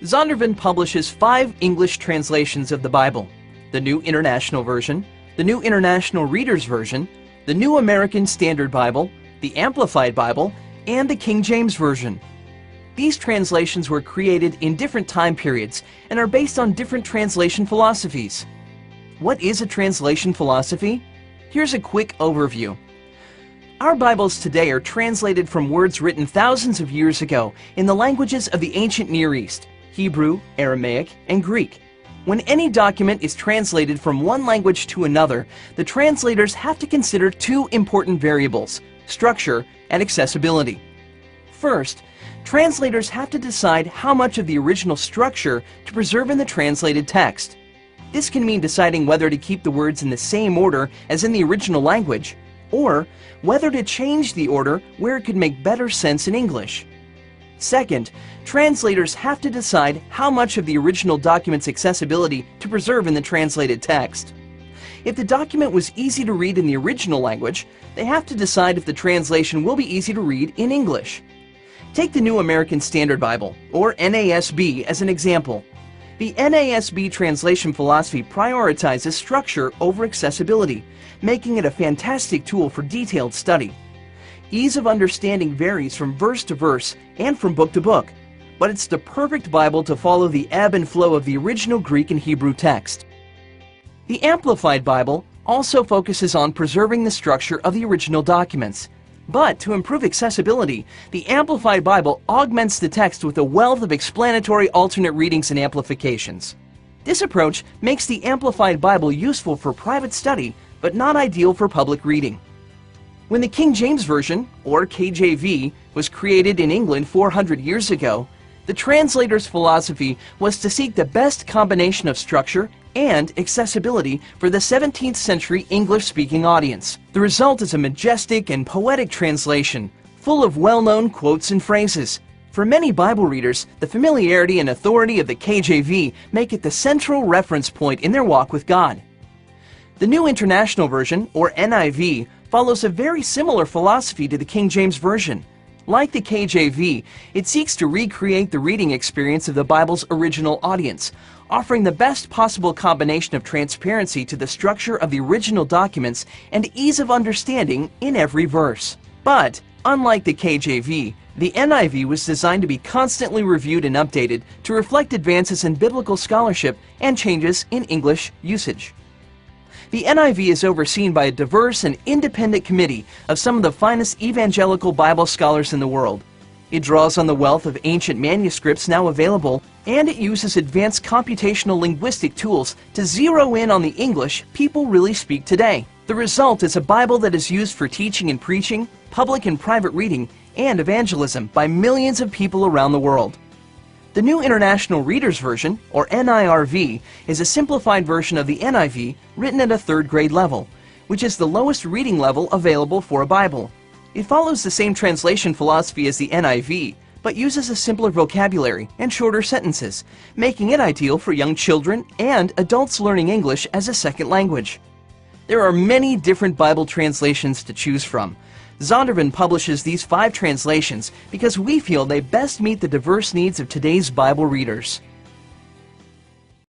Zondervan publishes 5 English translations of the Bible: the New International Version, the New International Reader's Version, the New American Standard Bible, the Amplified Bible, and the King James Version. These translations were created in different time periods and are based on different translation philosophies. What is a translation philosophy? Here's a quick overview. Our Bibles today are translated from words written thousands of years ago in the languages of the ancient Near East: Hebrew, Aramaic, and Greek. When any document is translated from one language to another, the translators have to consider 2 important variables: structure and accessibility. First, translators have to decide how much of the original structure to preserve in the translated text. This can mean deciding whether to keep the words in the same order as in the original language, or whether to change the order where it could make better sense in English. Second, translators have to decide how much of the original document's accessibility to preserve in the translated text. If the document was easy to read in the original language, they have to decide if the translation will be easy to read in English. Take the New American Standard Bible, or NASB, as an example. The NASB translation philosophy prioritizes structure over accessibility, making it a fantastic tool for detailed study. Ease of understanding varies from verse to verse and from book to book, but it's the perfect Bible to follow the ebb and flow of the original Greek and Hebrew text. The Amplified Bible also focuses on preserving the structure of the original documents. But to improve accessibility, the Amplified Bible augments the text with a wealth of explanatory alternate readings and amplifications. This approach makes the Amplified Bible useful for private study, but not ideal for public reading. When the King James Version, or KJV, was created in England 400 years ago, the translator's philosophy was to seek the best combination of structure and accessibility for the 17th century English-speaking audience. The result is a majestic and poetic translation, full of well-known quotes and phrases. For many Bible readers, the familiarity and authority of the KJV make it the central reference point in their walk with God. The New International Version, or NIV, follows a very similar philosophy to the King James Version. Like the KJV, it seeks to recreate the reading experience of the Bible's original audience, offering the best possible combination of transparency to the structure of the original documents and ease of understanding in every verse. But, unlike the KJV, the NIV was designed to be constantly reviewed and updated to reflect advances in biblical scholarship and changes in English usage. The NIV is overseen by a diverse and independent committee of some of the finest evangelical Bible scholars in the world. It draws on the wealth of ancient manuscripts now available, and it uses advanced computational linguistic tools to zero in on the English people really speak today. The result is a Bible that is used for teaching and preaching, public and private reading, and evangelism by millions of people around the world. The New International Reader's Version, or NIRV, is a simplified version of the NIV written at a 3rd grade level, which is the lowest reading level available for a Bible. It follows the same translation philosophy as the NIV, but uses a simpler vocabulary and shorter sentences, making it ideal for young children and adults learning English as a second language. There are many different Bible translations to choose from. Zondervan publishes these 5 translations because we feel they best meet the diverse needs of today's Bible readers.